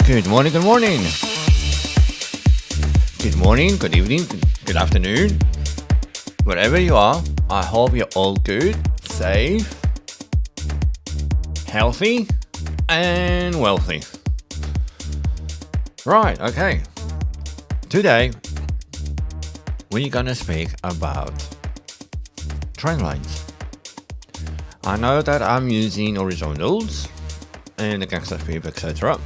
Good morning, good morning. Good morning, good evening, good afternoon. Wherever you are, I hope you're all good, safe, healthy, and wealthy. Right, okay. Today, we're gonna speak about trend lines. I know that I'm using horizontals and the gangster sweep, etc.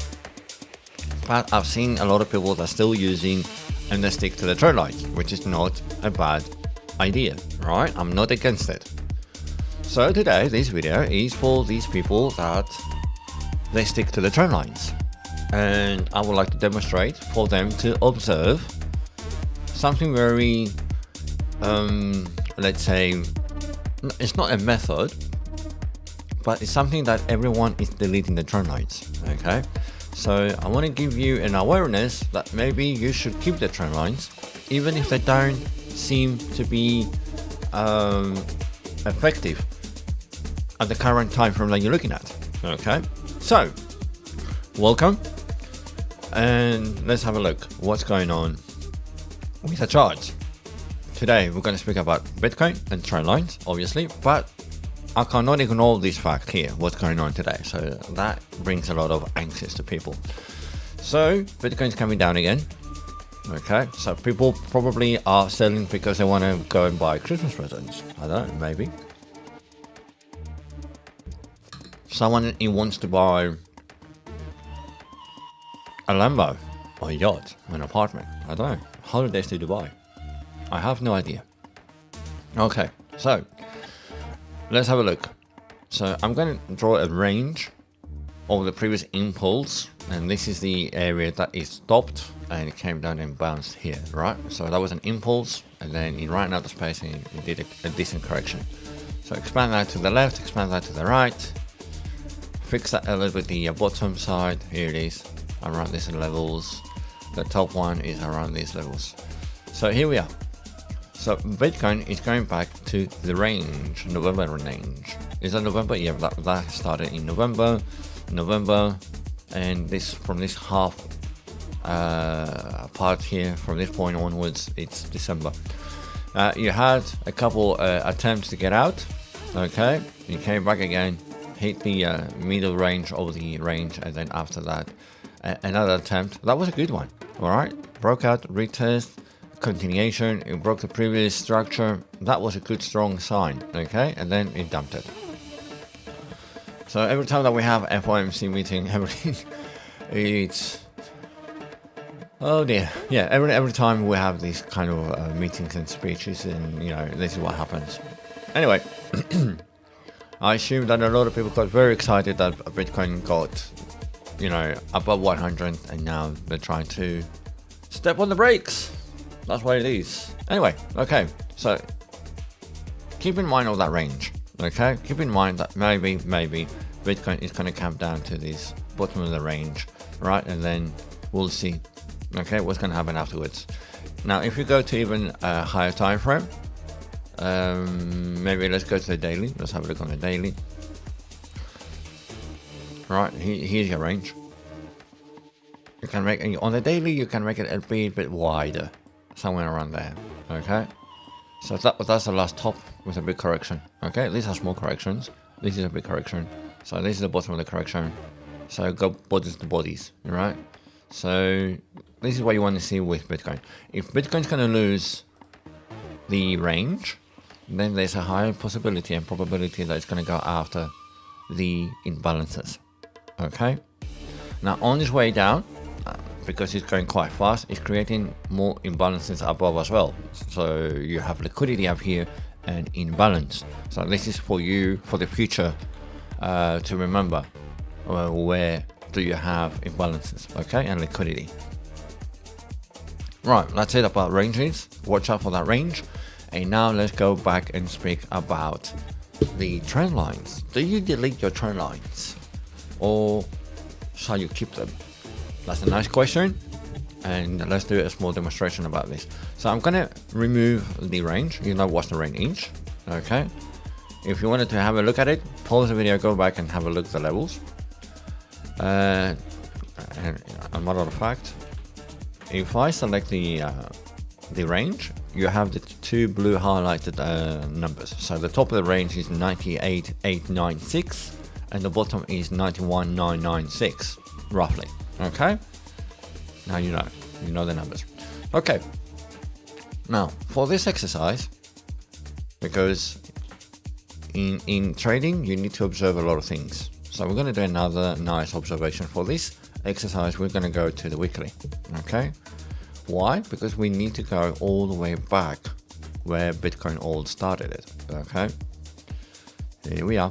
But I've seen a lot of people that are still using and they stick to the trend lines, which is not a bad idea, right? I'm not against it. So today, this video is for these people that they stick to the trend lines. And I would like to demonstrate for them to observe something very, let's say, it's not a method, but it's something that everyone is deleting the trend lines, okay? So I want to give you an awareness that maybe you should keep the trend lines, even if they don't seem to be effective at the current time frame that you're looking at, okay? So, welcome, and let's have a look what's going on with the charts. Today we're going to speak about Bitcoin and trend lines, obviously, but I cannot ignore this fact here, what's going on today. So that brings a lot of anxious to people. So Bitcoin's coming down again. Okay, so people probably are selling because they want to go and buy Christmas presents. I don't know, maybe. Someone he wants to buy a Lambo, or a yacht, or an apartment. I don't know. Holidays to Dubai. I have no idea. Okay, so let's have a look. So I'm going to draw a range of the previous impulse, and this is the area that is stopped and it came down and bounced here, right? So that was an impulse, and then it ran out of space and it did a decent correction. So expand that to the left, expand that to the right, fix that a little bit the bottom side. Here it is, around these levels. The top one is around these levels. So here we are. So Bitcoin is going back to the range, November range. Is that November? Yeah, that started in November, and this from this half part here, from this point onwards, it's December. You had a couple attempts to get out, okay? You came back again, hit the middle range of the range, and then after that, another attempt. That was a good one, all right? Broke out, retest, continuation, it broke the previous structure. That was a good strong sign, okay? And then it dumped it. So every time that we have FOMC meeting, everything, it's, oh dear, yeah, every time we have these kind of meetings and speeches, and you know, this is what happens. Anyway, I assume that a lot of people got very excited that Bitcoin got, you know, above 100, and now they're trying to step on the brakes. That's what it is. Anyway, okay, so keep in mind all that range, okay? Keep in mind that maybe Bitcoin is going to come down to this bottom of the range, right? And then we'll see, okay, what's going to happen afterwards. Now, if you go to even a higher time frame, maybe let's go to the daily. Let's have a look on the daily. Right, here's your range. You can make, on the daily, you can make it a bit wider. Somewhere around there, okay? So that's the last top with a big correction, okay? These are small corrections. This is a big correction. So this is the bottom of the correction. So go bodies to bodies, right? So this is what you want to see with Bitcoin. If Bitcoin's going to lose the range, then there's a higher possibility and probability that it's going to go after the imbalances, okay? Now on this way down, because it's going quite fast, it's creating more imbalances above as well. So you have liquidity up here and imbalance. So this is for you for the future to remember where do you have imbalances, okay, and liquidity. Right, that's it about ranges. Watch out for that range. And now let's go back and speak about the trend lines. Do you delete your trend lines, or shall you keep them? That's a nice question, and let's do a small demonstration about this. So I'm gonna remove the range. You know what's the range, okay? If you wanted to have a look at it, pause the video, go back and have a look at the levels. And a matter of fact, if I select the range, you have the two blue highlighted numbers. So the top of the range is 98,896 and the bottom is 91,996 roughly. Okay, now you know the numbers. Okay, now for this exercise, because in trading you need to observe a lot of things, so we're going to do another nice observation. For this exercise we're going to go to the weekly. Okay, why? Because we need to go all the way back where Bitcoin all started it. Okay, here we are,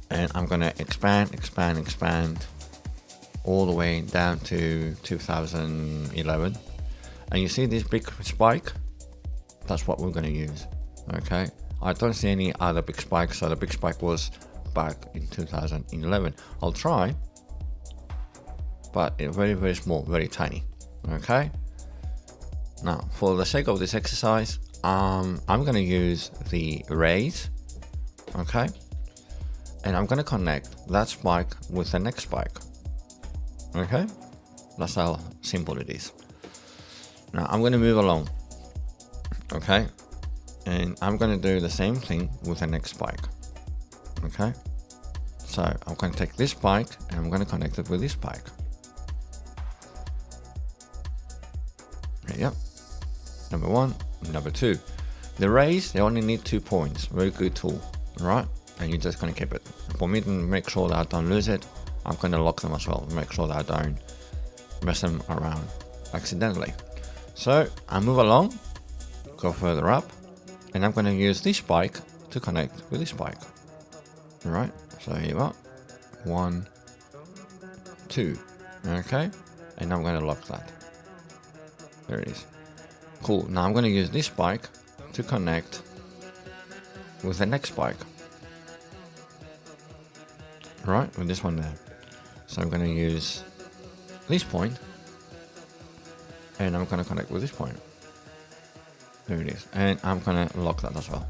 and I'm going to expand all the way down to 2011, and you see this big spike. That's what we're going to use. Okay, I don't see any other big spikes, so the big spike was back in 2011. I'll try, but it's very, very small, very tiny. Okay, now for the sake of this exercise, I'm going to use the raise. Okay, and I'm going to connect that spike with the next spike. Okay, that's how simple it is. Now I'm going to move along. Okay, and I'm going to do the same thing with the next spike. Okay, so I'm going to take this spike and I'm going to connect it with this spike. Yep, number one, number two. The raise, they only need 2 points. Very good tool, right? And you're just going to keep it. For me to make sure that I don't lose it, I'm going to lock them as well, make sure that I don't mess them around accidentally. So I move along, go further up, and I'm going to use this spike to connect with this spike. All right, so here you are, 1, 2. Okay, and I'm going to lock that. There it is. Cool. Now I'm going to use this spike to connect with the next spike. Right, with this one there. So I'm going to use this point and I'm going to connect with this point. There it is. And I'm going to lock that as well.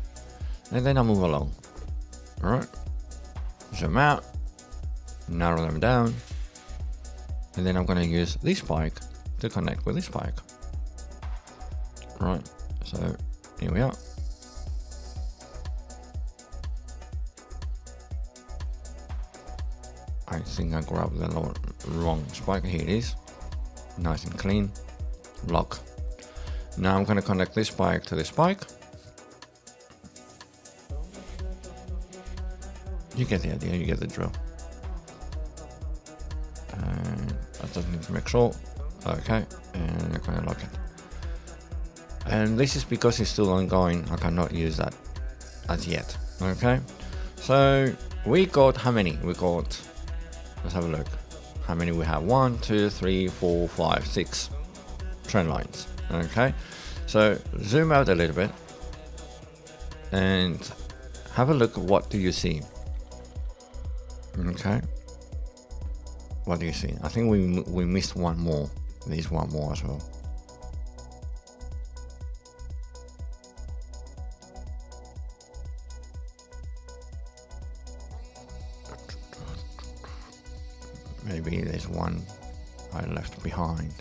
And then I'll move along. Alright. Zoom out. Narrow them down. And then I'm going to use this spike to connect with this spike. Right. So here we are. I think I grabbed the wrong spike. Here it is. Nice and clean. Lock. Now I'm going to connect this spike to this spike. You get the idea, you get the drill. And I just need to make sure. Okay, and I'm going to lock it. And this is because it's still ongoing. I cannot use that as yet. Okay, so we got how many? We got, let's have a look. How many we have? 1, 2, 3, 4, 5, 6 trend lines. Okay, so zoom out a little bit and have a look. What do you see? Okay, what do you see? I think we missed one more. There's one more as well. Maybe there's one I left behind.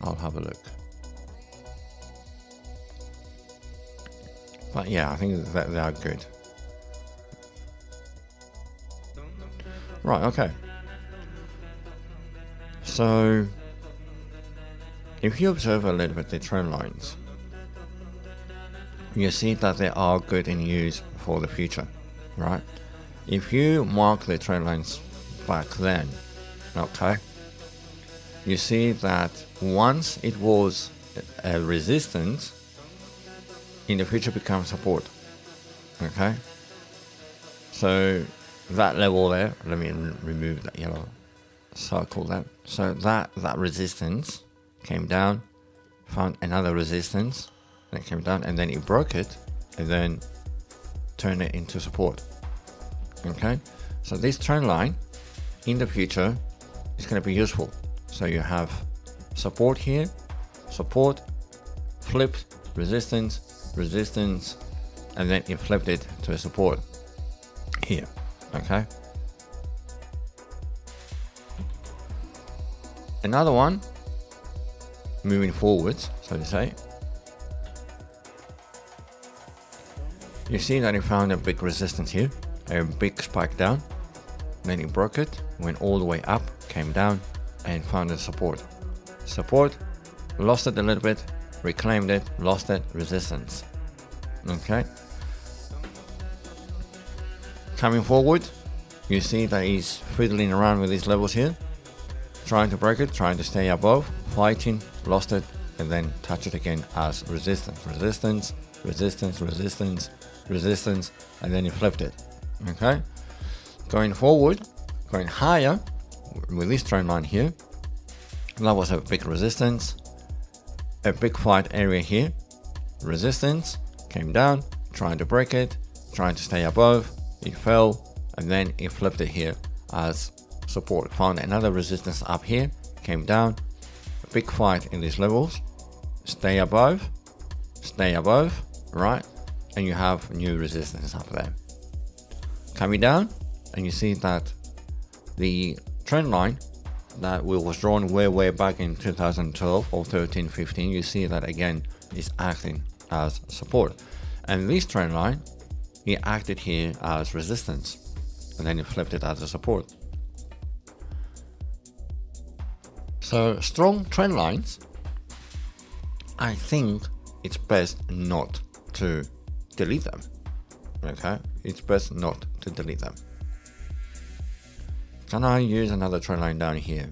I'll have a look. But yeah, I think that they are good. Right, okay. So if you observe a little bit the trend lines, you see that they are good in use for the future, right? If you mark the trend lines back then, okay, you see that once it was a resistance, in the future becomes support. Okay, so that level there, let me remove that yellow circle there. So that resistance came down, found another resistance, then it came down, and then it broke it, and then turned it into support. Okay, so this trend line in the future is going to be useful. So you have support here, support, flipped, resistance, resistance, and then it flipped it to a support here. Okay, Another one, moving forwards, so to say. You see that it found a big resistance here, a big spike down. Then it broke it, went all the way up, came down, and found a support. Support, lost it a little bit, reclaimed it, lost it, resistance. Okay. Coming forward, you see that he's fiddling around with these levels here, trying to break it, trying to stay above, fighting, lost it, and then touch it again as resistance, resistance, resistance, resistance, resistance, and then he flipped it. Okay. Going forward, going higher with this trend line here, that was a big resistance, a big fight area here, resistance, came down, trying to break it, trying to stay above, it fell, and then it flipped it here as support. Found another resistance up here, came down, a big fight in these levels, stay above, right, and you have new resistance up there. Coming down, and you see that the trend line that was drawn way back in 2012 or 13, 15, you see that again is acting as support. And this trend line, it acted here as resistance, and then it flipped it as a support. So strong trend lines, I think it's best not to delete them. Okay, it's best not to delete them. Can I use another trend line down here?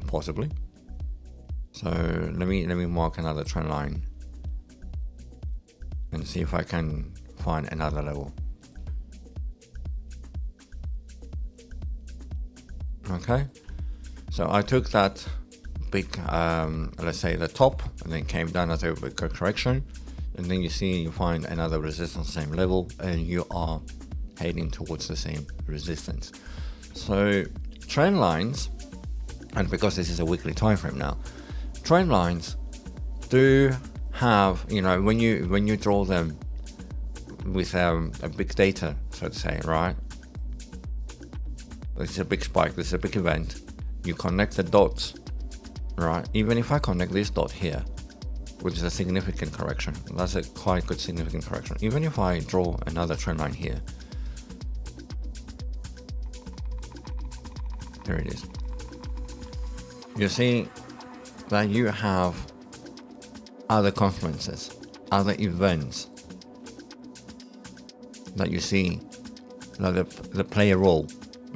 Possibly. So let me mark another trend line and see if I can find another level. Okay, so I took that big, let's say the top, and then came down as a big correction, and then you find another resistance, same level, and you are heading towards the same resistance. So trend lines, and because this is a weekly time frame now, trend lines do have, when you draw them with a big data, so to say, right? This is a big spike, this is a big event. You connect the dots, right? Even if I connect this dot here, which is a significant correction, that's a quite good significant correction. Even if I draw another trend line here, here it is. You see that you have other confluences, other events that you see that play a role.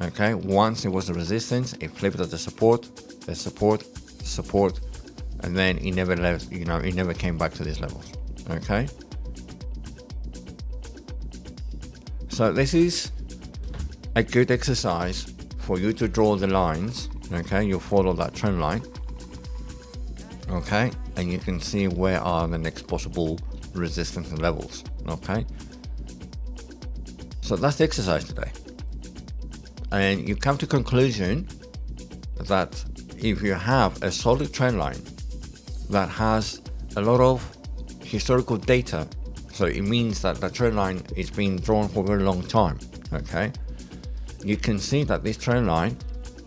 Okay, once it was a resistance, it flipped as a support, support, and then it never left. It never came back to these levels. Okay, so this is a good exercise for you to draw the lines. Okay, you follow that trend line. Okay, and you can see where are the next possible resistance levels. Okay, so that's the exercise today. And you come to conclusion that if you have a solid trend line that has a lot of historical data, so it means that the trend line is being drawn for a very long time. Okay, you can see that this trend line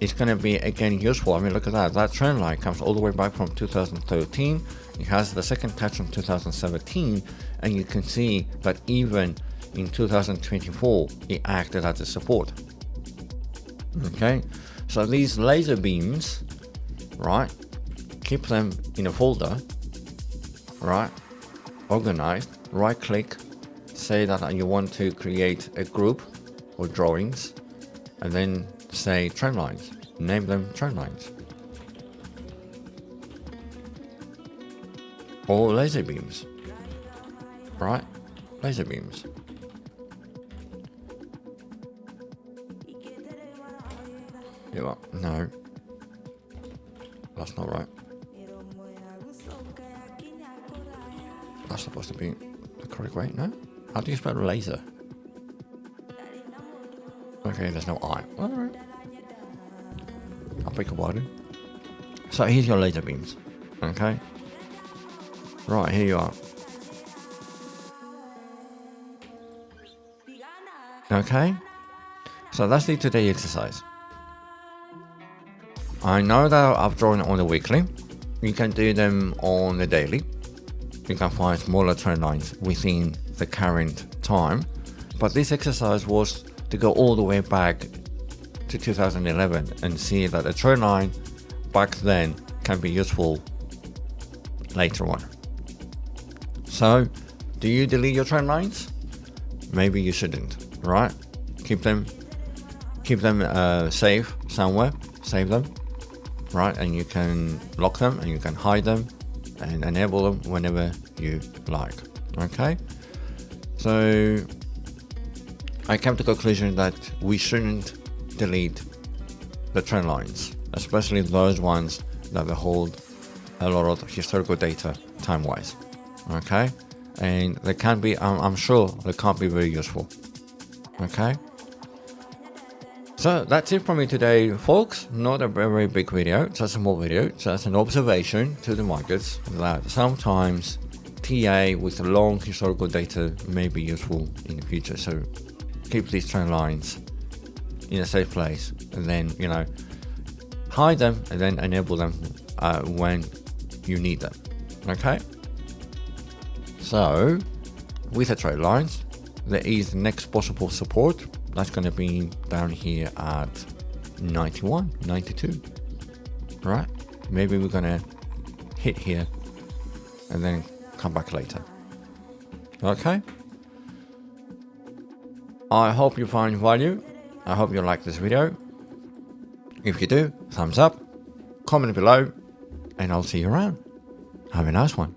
is going to be again useful. I mean, look at that trend line comes all the way back from 2013. It has the second touch from 2017, and you can see that even in 2024 it acted as a support. Okay, so these laser beams, right, keep them in a folder, right, organized, right click, say that you want to create a group or drawings, and then say trend lines, name them trend lines, or laser beams, right, laser beams. No, that's not right. That's supposed to be the correct way, no? How do you spell laser? Okay, there's no I. Alright. I'll beg your pardon. So here's your laser beams. Okay? Right, here you are. Okay? So that's the today exercise. I know that I've drawn on the weekly. You can do them on the daily. You can find smaller trend lines within the current time. But this exercise was to go all the way back to 2011 and see that a trend line back then can be useful later on. So, do you delete your trend lines? Maybe you shouldn't, right? Keep them safe somewhere, save them, right? And you can lock them and you can hide them and enable them whenever you like, okay? So I came to the conclusion that we shouldn't delete the trend lines, especially those ones that hold a lot of historical data time-wise, okay? And they can be, I'm sure they can't be very useful, okay? So that's it from me today, folks. Not a very big video, just a small video, just an observation to the markets that sometimes TA with long historical data may be useful in the future. So keep these trend lines in a safe place and then, hide them and then enable them when you need them, okay? So with the trend lines, there is the next possible support. That's going to be down here at 91, 92, right? Maybe we're going to hit here and then come back later. Okay. I hope you find value. I hope you like this video. If you do, thumbs up, comment below, and I'll see you around. Have a nice one.